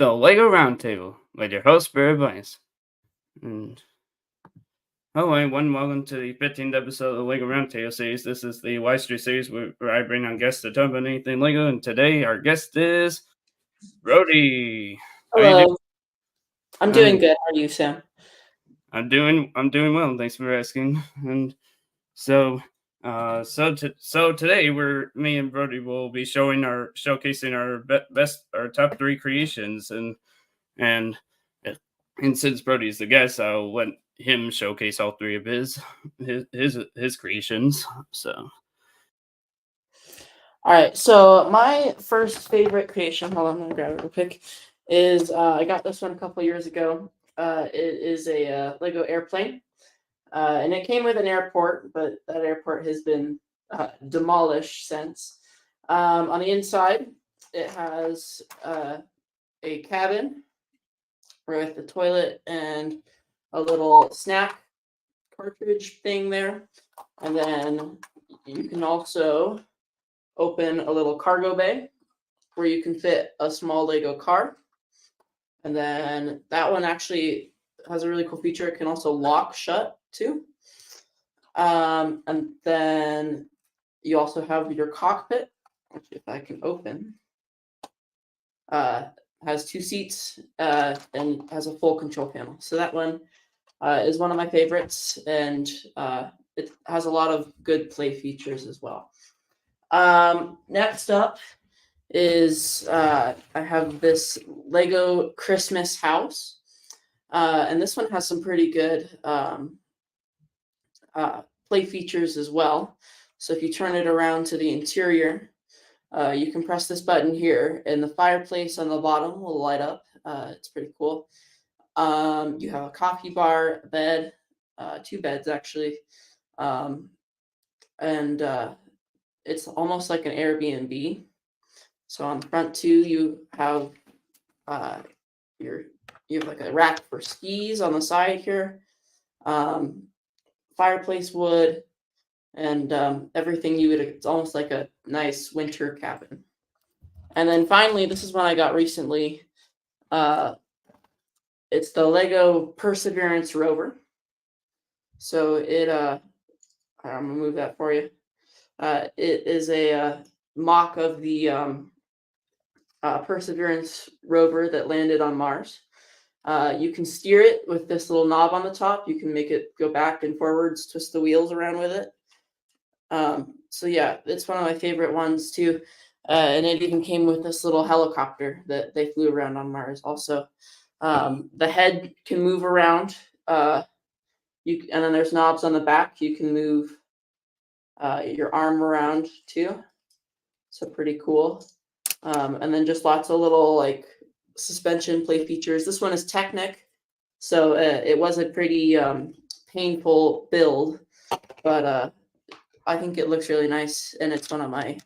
the Lego Roundtable with your host, Barry Blaze. And hello, everyone. Welcome to the 15th episode of the Lego Roundtable series. This is the Y Street series where I bring on guests to talk about anything Lego. And today, our guest is Brody. How you doing? Hello. I'm doing good. How are you, Sam? I'm doing well. Thanks for asking. And so, so today me and Brody will be showcasing our our top three creations, and and since Brody's the guest, I'll let him showcase all three of his creations. So, All right. So my first favorite creation, hold on, I'm gonna grab it real quick, is I got this one a couple years ago. It is a Lego airplane, and it came with an airport, but that airport has been demolished since. On the inside, it has a cabin with a toilet and a little snack cartridge thing there, and then you can also open a little cargo bay where you can fit a small Lego car. And then that one actually has a really cool feature. It can also lock shut too. And then you also have your cockpit, which if I can open, has two seats and has a full control panel. So that one is one of my favorites, and it has a lot of good play features as well. Next up is I have this Lego Christmas house, and this one has some pretty good play features as well. So if you turn it around to the interior, you can press this button here, and the fireplace on the bottom will light up. It's pretty cool. You have a coffee bar, a bed, two beds actually, and it's almost like an Airbnb. So on the front too, you have you have like a rack for skis on the side here, fireplace wood, and everything you would. It's almost like a nice winter cabin. And then finally, this is one I got recently. It's the Lego Perseverance rover. So I'm gonna move that for you. It is a mock of the Perseverance rover that landed on Mars. You can steer it with this little knob on the top. You can make it go back and forwards, twist the wheels around with it. So yeah, it's one of my favorite ones too. And it even came with this little helicopter that they flew around on Mars. Also, the head can move around. And then there's knobs on the back. You can move your arm around too. So pretty cool. And then just lots of little like suspension play features. This one is Technic, so it was a pretty painful build, but I think it looks really nice, and it's one of my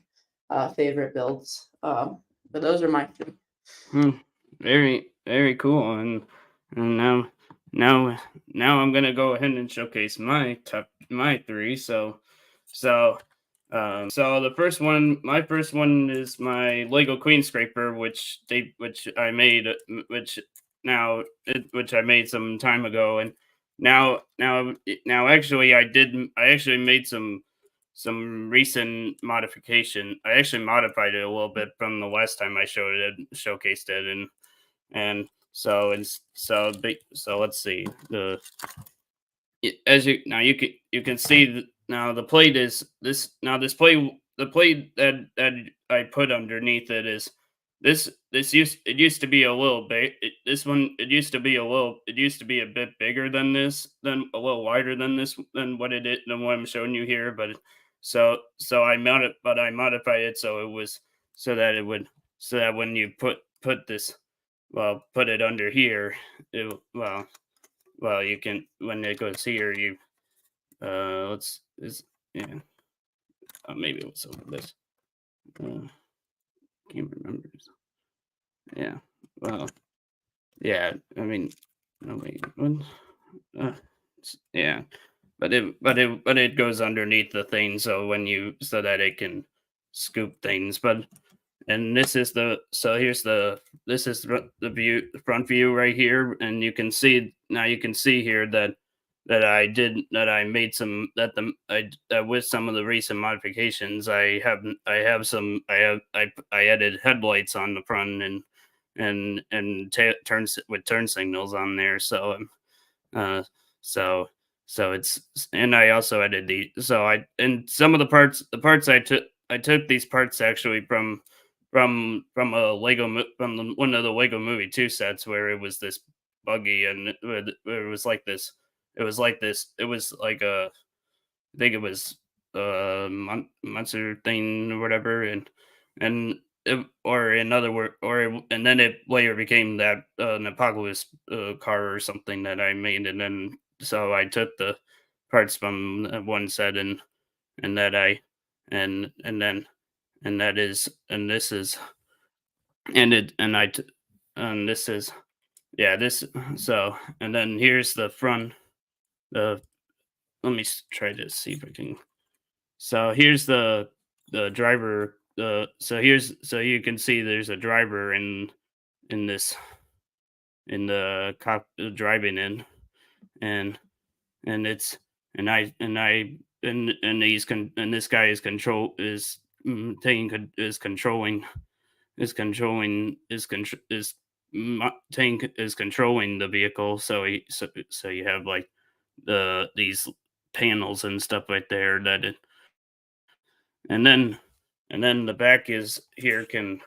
favorite builds. But those are my three. Very cool. And now I'm gonna go ahead and showcase my three. So the first one, my first one is my Lego Queen Scraper, which I made, which I made some time ago, and now actually I actually made some recent modification. I actually modified it a little bit from the last time I showcased it, and so let's see as you can see now the plate is this now this plate the plate that I put underneath it is it used to be a little bit this one it used to be a bit bigger than this, than a little wider than this, than what I'm showing you here, but I modified it so it was so that it would so that when you put it under here, you can, when it goes here, you let's is yeah maybe it was some of this, can't remember. Yeah, well, yeah, I mean, no wait, yeah, but it goes underneath the thing, so so that it can scoop things, but and this is the so here's the this is the view, the front view right here, and you can see now, you can see here that I made some that the I that with some of the recent modifications, I have some I added headlights on the front, and turns with turn signals on there. Uh so it's, and I also added and some of the parts I took these parts actually from a one of the Lego Movie 2 sets, where it was this buggy, and it was like this, it was like a, I think it was a monster thing or whatever, and or in other word, and then it later became that an apocalypse car or something that I made, and then so I took the parts from one set, and that I and then and that is and this is and it and I t- and this is yeah this so and then here's the front, the let me try to see if I can. So here's the driver. So you can see there's a driver in this in the cop driving in, and it's and and this guy is control is taking is controlling is tank is controlling the vehicle. So you have like these panels and stuff right there that it, and then the back is here, can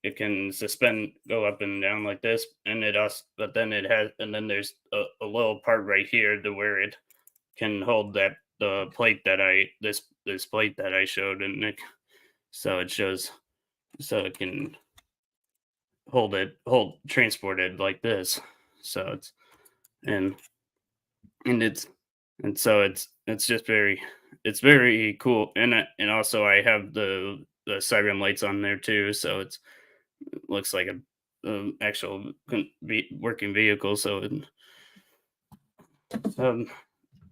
it can suspend, go up and down like this, and it also, but then it has, and then there's a little part right here to where it can hold that the plate that I this plate that I showed, and so it shows, so it can hold transported like this. So it's and it's and so it's just very, it's very cool, and also I have the siren lights on there too, so it looks like a actual working vehicle. So um,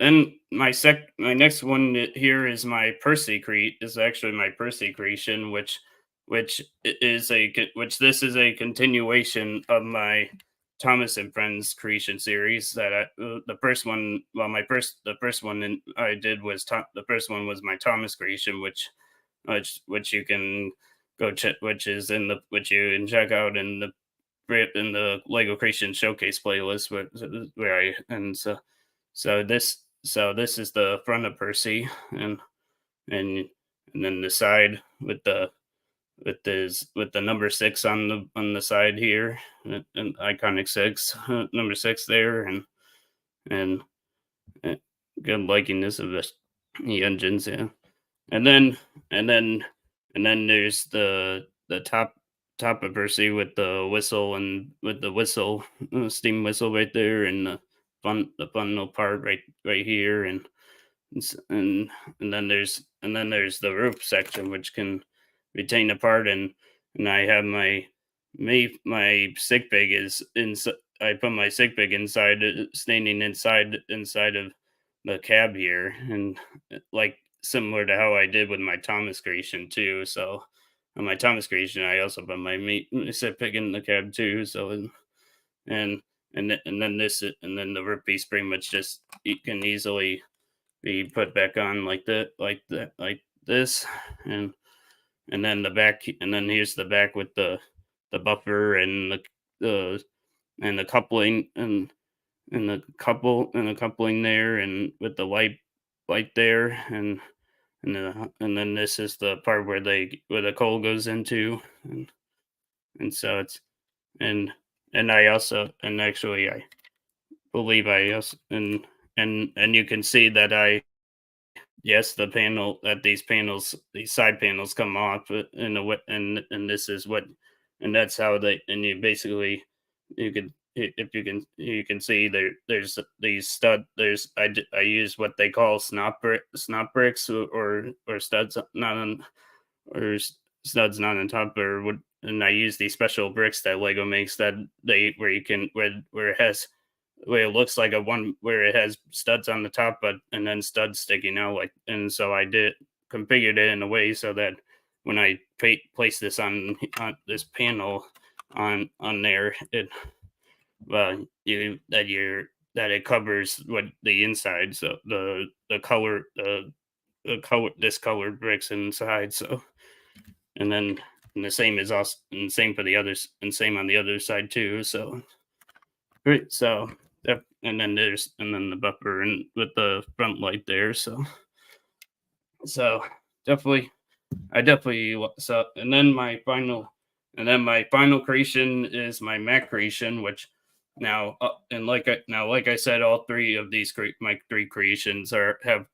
and my next one here is my Percy create is actually my Percy creation, which this is a continuation of my Thomas and Friends creation series. The first one, well, the first one I did was the first one was my Thomas creation, which you can go check, which is in the which you can check out in the Lego Creation Showcase playlist, where I and so this is the front of Percy, and and then the side with the number six on the side here, and iconic six, number six there, and uh, good likeness of the engines, yeah. And then and then and then there's the top of Percy with the whistle, and with the whistle, steam whistle right there, and the funnel part right here, and s- and then there's the roof section, which can retain apart, and I have my sick bag is inside. I put my sick bag inside, standing inside of the cab here, and like similar to how I did with my Thomas creation too. So on my Thomas creation, I also put my sick bag in the cab too. So and and then the roof piece pretty much just, it can easily be put back on like this, and then the back, and then here's the back with the buffer, and the and the coupling, and the coupling there, and with the light there, and then this is the part where the coal goes into, and so it's and I also, and actually I believe I also, and you can see that I, yes, the panel, that these side panels come off, in a way, and this is what, and that's how they, and you basically, you could, if you can see there's these I use what they call snot bricks, or studs not on, studs not on top, or what, and I use these special bricks that Lego makes, that they where you can where it has, where it looks like a one, where it has studs on the top, but and then studs sticking out, like, and so I did configured it in a way so that when I place this on this panel on there, it that it covers what the inside, so the color the color discolored bricks inside. So and then and the same is also and same for the others and same on the other side too. So great. So and then the buffer and with the front light there. So definitely I definitely so and then my final creation is my Mac creation, which now like I said, all three of these my three creations have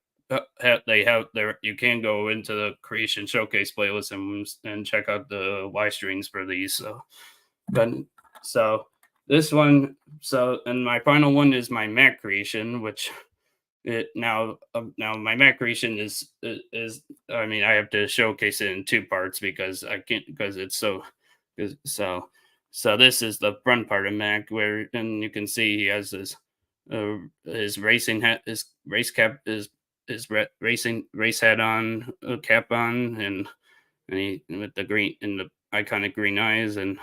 there. You can go into the creation showcase playlist and check out the live streams for these. But so this one and my final one is my Mac creation, which it now my Mac creation is I mean I have to showcase it in two parts because I can't because it's so 'cause- so this is the front part of Mac where and you can see he has his racing hat his race cap racing race hat on cap on and he with the green and the iconic green eyes and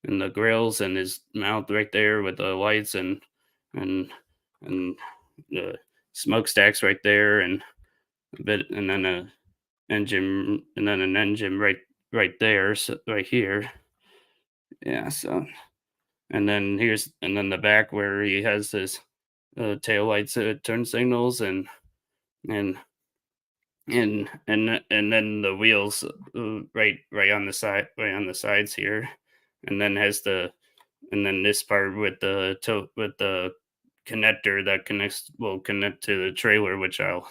the grills and his mouth right there with the lights and and the smokestacks right there and a bit and then a engine and then an engine right there so right here. Yeah, so and then the back where he has his tail lights turn signals and and then the wheels right on the right on the sides here and then has the and then this part with with the connector that will connect to the trailer, which I'll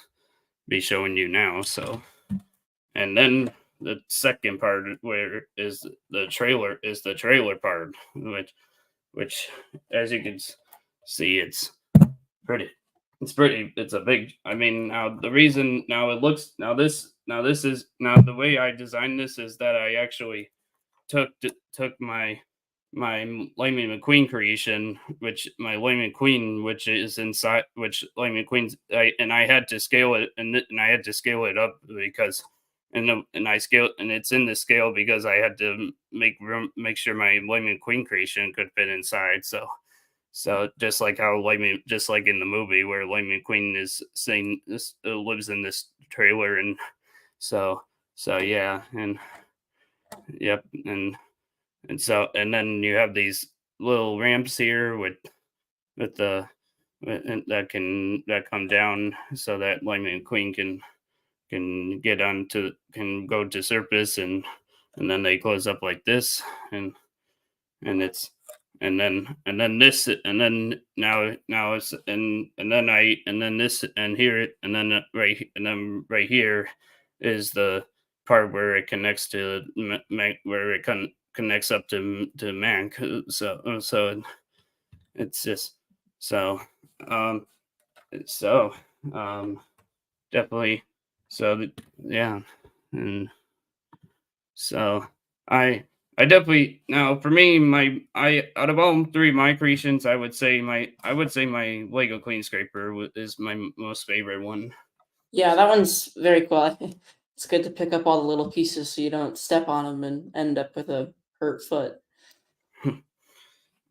be showing you now. So, and then the second part where is the trailer part, which as you can see, pretty. It's pretty. It's a big. I mean, now the reason now it looks now this is now the way I designed this is that I actually took my Lightning McQueen creation, which my Lightning McQueen, which is inside, which Lightning McQueen's, and I had to scale it, and I had to scale it up because, and I scale, and it's in the scale because I had to make room, make sure my Lightning McQueen creation could fit inside. So just like how Lightning, just like in the movie where Lightning McQueen is saying this lives in this trailer, and so yeah, and yep, and then you have these little ramps here with the that come down so that Lightning McQueen can get onto can go to surface and then they close up like this and it's and then this and then now it's and then I and then this and here and then and then right here is the part where it connects to where it connects up to Mac. So it's just so um so um definitely yeah and so I I definitely now for me my I out of all three of my creations I would say my Lego Clean Scraper is my most favorite one. Yeah, that one's very cool. It's good to pick up all the little pieces so you don't step on them and end up with a hurt foot.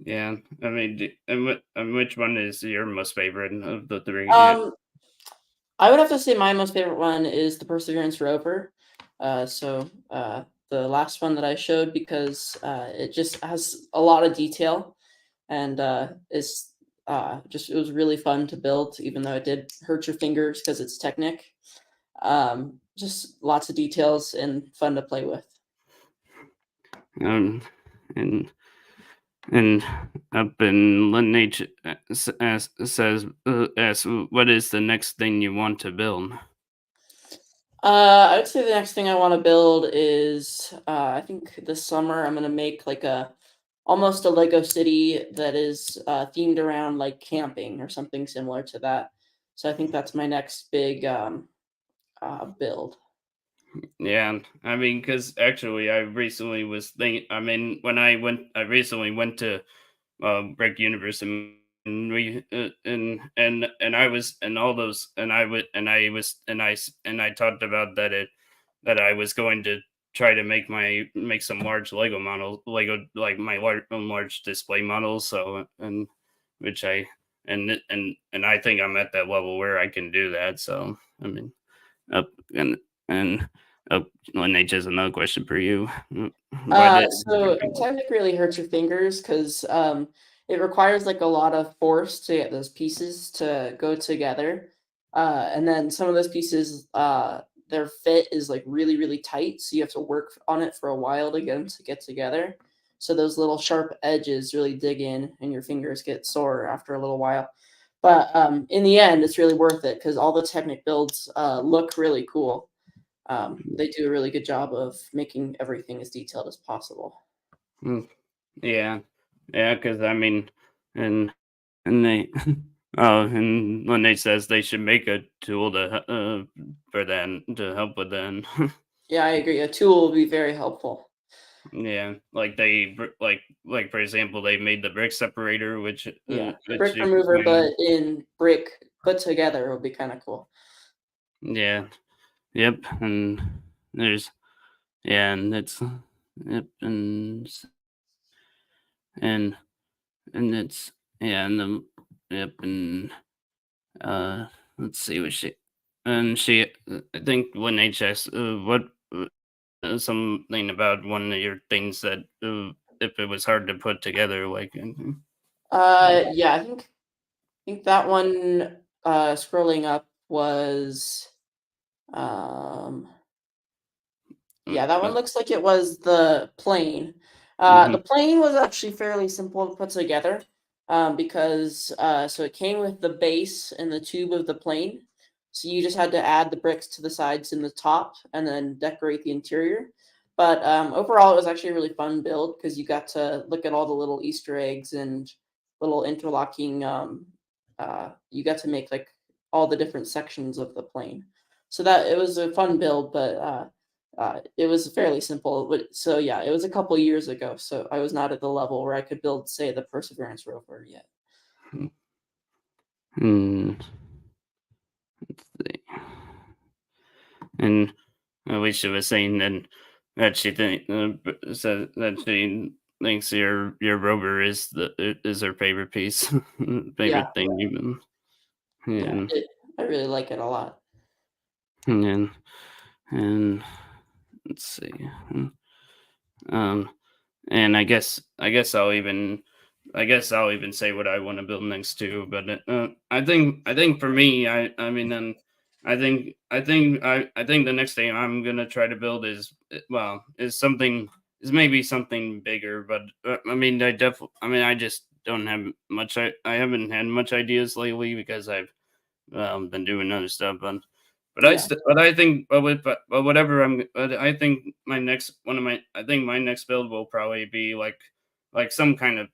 Yeah, I mean, and which one is your most favorite of the three? Yeah. Um, I would have to say my most favorite one is the Perseverance rover. The last one that I showed because it just has a lot of detail and is just it was really fun to build, even though it did hurt your fingers because it's Technic. Just lots of details and fun to play with. Um, and and up in Lineage asks, what is the next thing you want to build? I would say the next thing I want to build is I think this summer I'm gonna make like a almost a Lego city that is themed around like camping or something similar to that. So I think that's my next big build. Yeah, I mean, because actually, I recently was thinking. I mean, I recently went to Break Universe and we and I was and all those and I would and I was and I talked about that I was going to try to make some large Lego models, Lego like my large display models. So and which I and I think I'm at that level where I can do that. So I mean, up and up. Nate has another question for you. Why did So Technic really hurts your fingers because it requires like a lot of force to get those pieces to go together. And then some of those pieces, their fit is like really, really tight. So you have to work on it for a while to get them to get together. So those little sharp edges really dig in and your fingers get sore after a little while. But in the end, it's really worth it because all the Technic builds look really cool. They do a really good job of making everything as detailed as possible. Mm, yeah, yeah, because I mean, and and they oh, and when they says they should make a tool to for that to help with that. Yeah, I agree. A tool will be very helpful. Yeah, like like for example, they made the brick separator, Yeah, a which brick you remover, can but in brick put together would be kind of cool. yeah, yep, and there's yeah, and it's yep, and and it's yeah, and the yep, and uh, let's see what she I think when HS what something about one of your things that if it was hard to put together, like Yeah, I think that one scrolling up was um yeah, that one uh, looks like it was the plane. The mhm, plane was actually fairly simple to put together because so it came with the base and the tube of the plane. So you just had to add the bricks to the sides and the top and then decorate the interior. But overall, it was actually a really fun build because you got to look at all the little Easter eggs and little interlocking. You got to make like all the different sections of the plane. So that it was a fun build, but it was fairly simple, but so yeah, it was a couple years ago, so I was not at the level where I could build, say, the Perseverance rover yet. mm, and Alicia was saying that she said that she thinks your rover is her favorite piece, Yeah, favorite thing even. yeah, And I really like it a lot. and and let's see. Um, and I guess I'll even say what I want to build next too. But I think for me, I mean, I think the next thing I'm gonna try to build is well is something is maybe something bigger. But I mean, I mean, I just don't have much. I haven't had much ideas lately because I've been doing other stuff. Yeah, But I think, but whatever but I think I think my next build will probably be like some kind of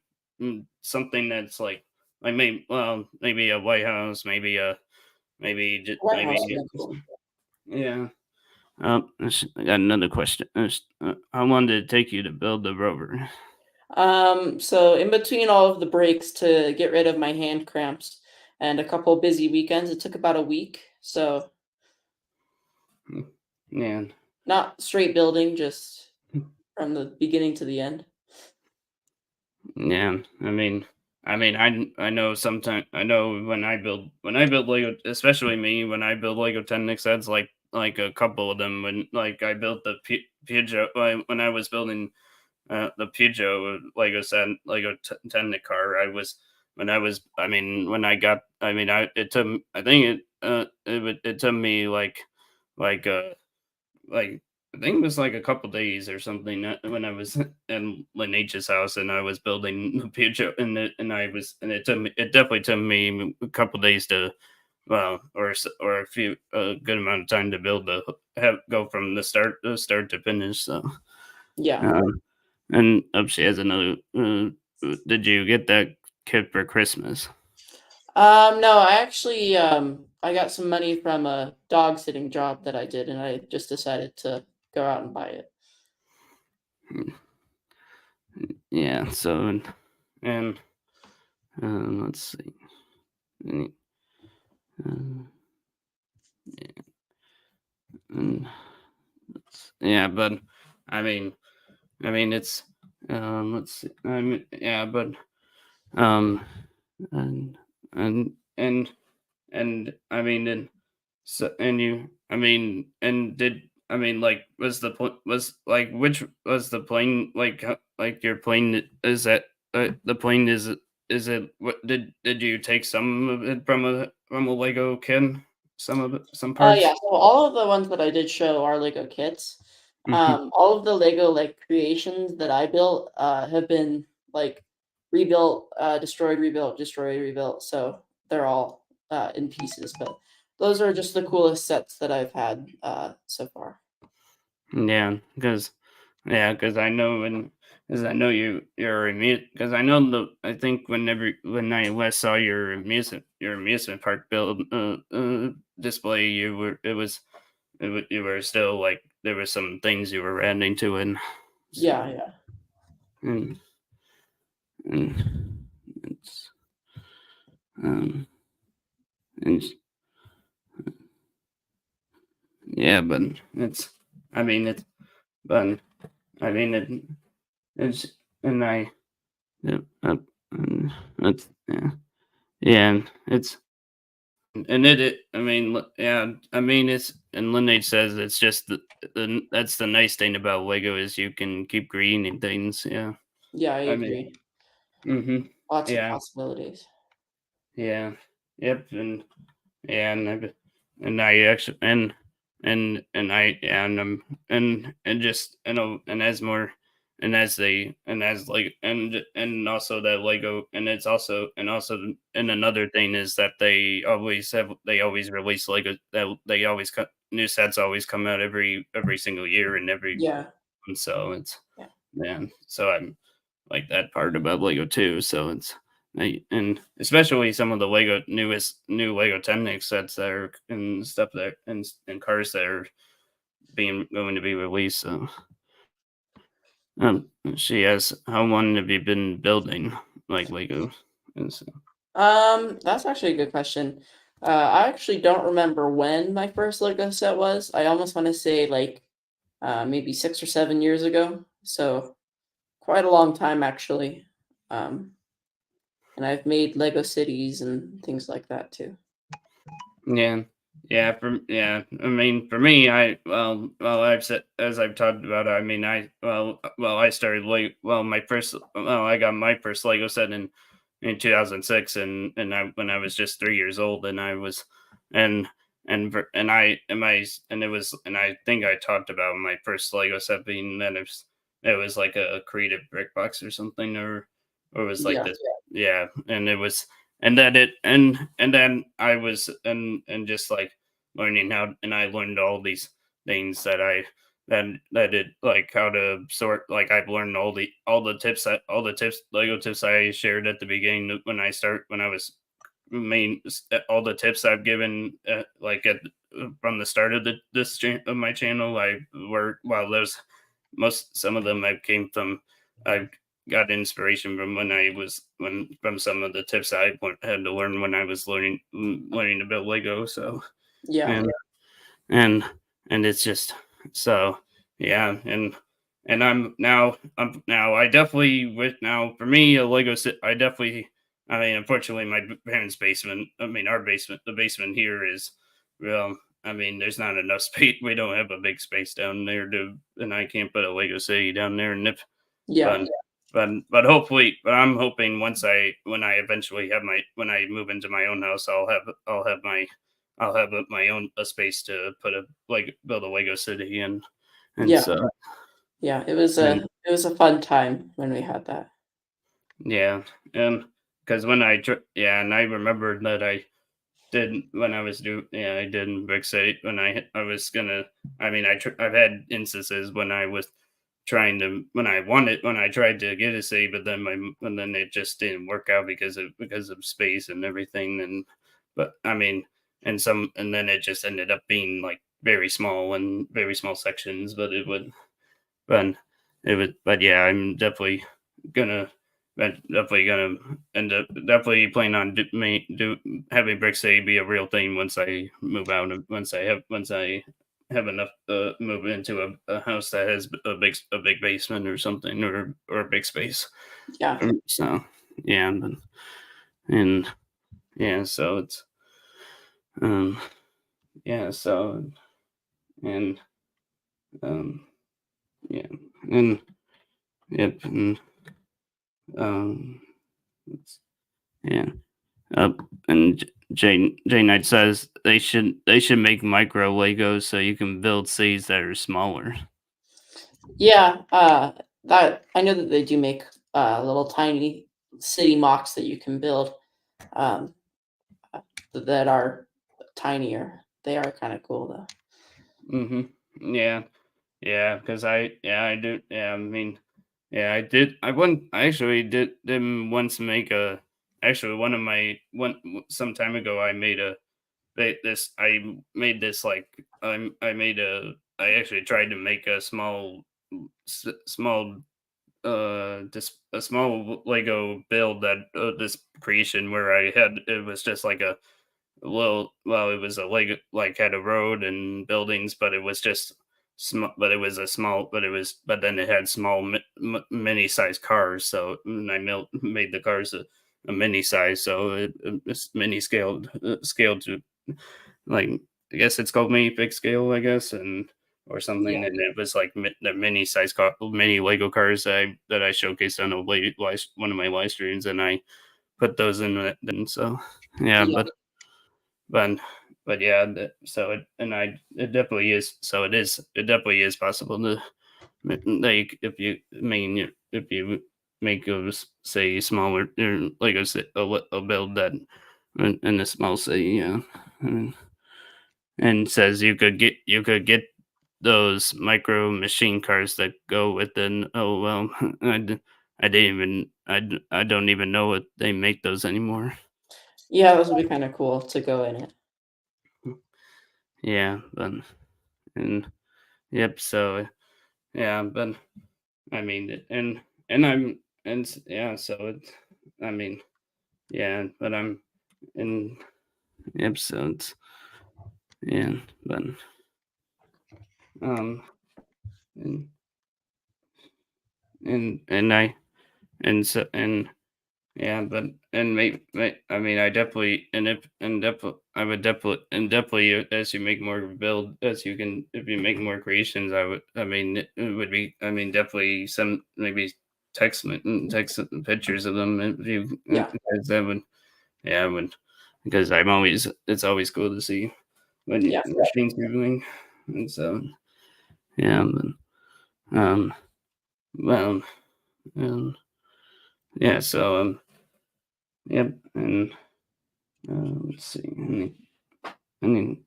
something that's like maybe a White House, White maybe House would be cool. yeah. I got another question. How long did it take you to build the rover? So in between all of the breaks to get rid of my hand cramps and a couple busy weekends, it took about a week. So Yeah. not straight building, just from the beginning to the end. Yeah, I know sometimes I know when I build Lego, especially me when I build Lego 10 sets, like a couple of them when like I built the Piaggio when I was building the Piaggio Lego set Lego 10 car. I mean when I got I mean I it took I think it took me like like I think it was like a couple days or something when I was in Lineage's house and I was building the Piaggio and I was and it definitely took me a couple days to well or a few a good amount of time to build the have go from the start to finish. So Yeah. um, and she has another. Did you get that kit for Christmas? No, I actually I got some money from a dog sitting job that I did, and I just decided to go out and buy it. Mm, yeah. So and let's see. Any- Uh, and yeah, but I mean, it's let's see. Yeah, but um, and and and I mean, and so and you, I mean, and did I mean like was the was like which was the plane like like your plane is that the plane is it what did you take some of it from a Lego kit, some of it, some Yeah, parts? so all of the ones that I did show are Lego kits. Hmm. All of the Lego like creations that I built have been like rebuilt, destroyed, rebuilt. So they're all in pieces, but those are just the coolest sets that I've had so far. Yeah, because I know because I know you're a because I know I think when I last saw your amusement park build display, you were still like there were some things you were adding to it. Yeah, So yeah. and and it's um and yeah, but it's I mean it's but I mean it's and I yeah, and it's yeah, and it's and I mean, yeah, I mean, it's and Lineage says it's just that's the nice thing about Lego is you can keep creating things. Yeah, Yeah, I I mean, agree. mm-hmm. Lots of Yeah, possibilities. yeah, yep, and I actually and I and just and as more and as they and as like and also that Lego and also and another thing is that they always release Lego that they always cut new sets always come out every single year and every Yeah, and so it's yeah, man so I'm like that part about Lego too. So and especially some of the new Lego Technics sets that are and stuff that and cars that are being going to be released. So she asks, how long have you been building like Lego? And so, That's actually a good question. I actually don't remember when my first Lego set was. I almost want to say like maybe 6 or 7 years ago. So quite a long time actually. Um, and I've made Lego cities and things like that too. yeah. Yeah. I mean, for me, I've said as I've talked about. I mean, I started late. Well, I got my first Lego set in 2006, and I when I was just 3 years old, and I was, and and I and my and it was, and I think I talked about my first Lego set being that it was like a creative brick box or something, or it was like Yeah, this, yeah, and it was and that it and then I was and just like learning how and I learned all these things that it like how to sort like I've learned all the tips Lego tips I shared at the beginning when I was all the tips I've given like at from the start of of my channel I were well there's most some of them I came from I got inspiration from when I was when from some of the tips had to learn when I was learning to build Lego. So yeah, and and it's just so yeah and I'm now I definitely with now for me a I definitely I mean unfortunately my parents basement I mean our basement the basement here is well I mean there's not enough space we don't have a big space down there to and I can't put a Lego city down there and if yeah, but but hopefully but I'm hoping when I eventually have my when I move into my own house I'll have my own a space to put a like build a Lego city and yeah, so yeah. and It was a fun time when we had that. yeah because when yeah and I remembered that I did when I was I did in Brick City when I was gonna I mean I've had instances when I was trying to when I tried to get a city but then and then it just didn't work out because of space and everything and but I mean and then it just ended up being like very small sections but but yeah I'm gonna definitely gonna end up definitely plan on do having Brick City be a real thing once I move out and once I have enough move into a house that has a big basement or something, or a big space. Yeah. So yeah, and yeah, so it's um yeah, so and um yeah, and yep, and um it's, yeah. Uh, and J Knight says they should make micro Legos so you can build cities that are smaller. Yeah, that I know that they do make little tiny city mocks that you can build, um, that are tinier. They are kind of cool though. Yeah, yeah, because I do, yeah, I mean, yeah, I did, I actually did once make a, actually one of my some time ago I made a I made this like I actually tried to make a small just a small Lego build, that this creation where I had, it was just like a well, it was a Lego, like, had a road and buildings, but it was just small, but it was a small, but then it had small mini sized cars. So I made the cars a mini size, so it's mini scaled to, like, I guess it's called mini big scale, I guess, and or Yeah, something. And it was like the mini size mini Lego cars that I showcased on one of my live streams, and I put those in it. And so yeah, yeah, but but yeah, so it, and I it definitely is. So it definitely is possible to, like, if you, I mean, if you make a say smaller, like a build that in a small city, yeah. I mean, and says you could get those micro machine cars that go within. Oh well, I didn't even I don't even know what they make those anymore. yeah. Those would be kind of cool to go in it. Yeah, but and yep. So yeah, but I mean, and I'm yeah. So it, I mean, yeah, but I'm in, yep. So it's, yeah, but um and and I and so and yeah, but and I mean, I definitely, and definitely I would definitely, and definitely, as you make more build, as you can, if you make more creations, I mean, it would be, I mean, definitely some, maybe text pictures of them, if you, Yeah, because that would, yeah, I would, because I'm always, it's always cool to see when yeah, machines moving. And so yeah, but well, um yeah, so yep. And let's see. Any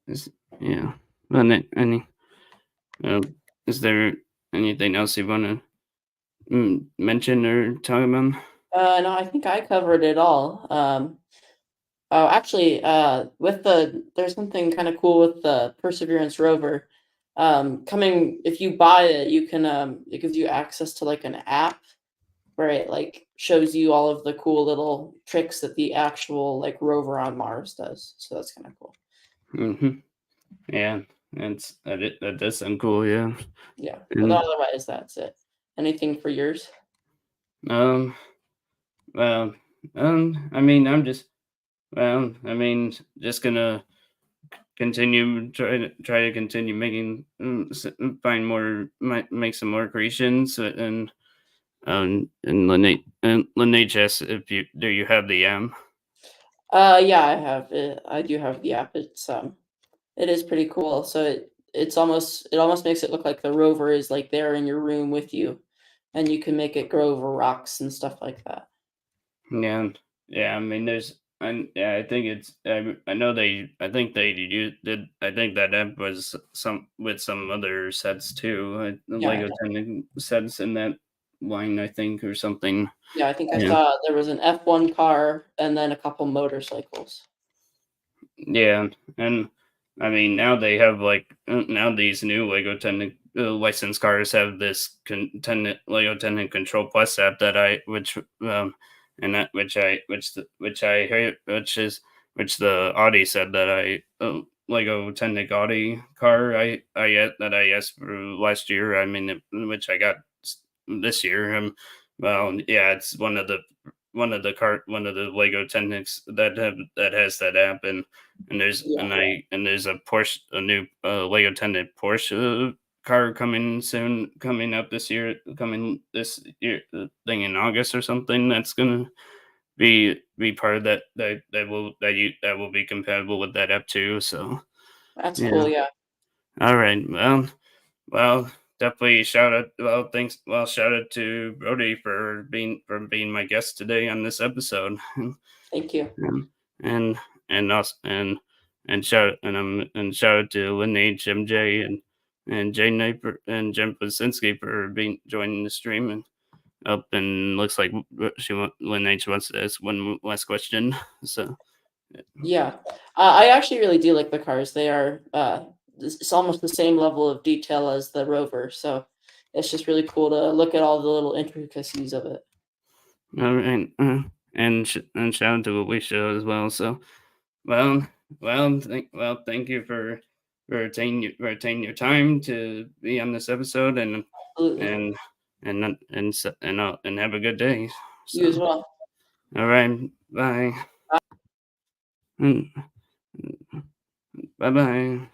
is, yeah. Any uh, is there anything else you want to mention or talk about? no, I think I covered it all. Oh, actually, with there's something kind of cool with the Perseverance rover. Coming if you buy it, you can it gives you access to like an app where it like shows you all of the cool little tricks that the actual like rover on Mars does. So that's kind of cool. Hmm. Yeah, that does sound cool. Yeah, Yeah, but and otherwise that's it. Anything for yours? um, well, I mean, I mean, just gonna try to continue making, find more, make some more creations, and Lene asks if you, do you have the Yeah, I have it. I do have the app. It is pretty cool. So it almost makes it look like the rover is like there in your room with you, and you can make it grow over rocks and stuff like that. Yeah, yeah. I mean, there's, and yeah, I think it's. I know I think they did. I think that app was some with some other sets too. The Yeah, Lego Tennis sets in that line, I think, or something. yeah. I think I Yeah, saw there was an F1 car and then a couple motorcycles. yeah, and I mean, now they have, like, now these new Lego Tennis licensed cars have this Lego Tennis Control Plus app that I which and that which I which I heard, which the Audi said that Lego Technic Audi car that I asked for last year. I mean, which I got this year. Well, yeah, it's one of the Lego Technics that has that app, and Yeah, there's a Porsche, a new Lego Technic Porsche car coming soon, coming up this year, coming this year, thing in August or something. That's gonna be part of that will be compatible with that app too. So that's yeah. cool. Yeah, All right. Well, definitely shout out. Well, thanks. Well, shout out to Brody for being my guest today on this episode, thank you. and and and us and shout out to Lineage MJ and Jay Knight and Jen Pasinski for being joining the stream and up, and looks like Lineage wants to ask one last question. So Yeah, I actually really do like the cars. They are it's almost the same level of detail as the Rover, so it's just really cool to look at all the little intricacies of it. all right, and shout out to Alicia as well. So well, thank you for taking your time to be on this episode, Absolutely, and and have a good day. you as So well. all right, bye. Bye bye.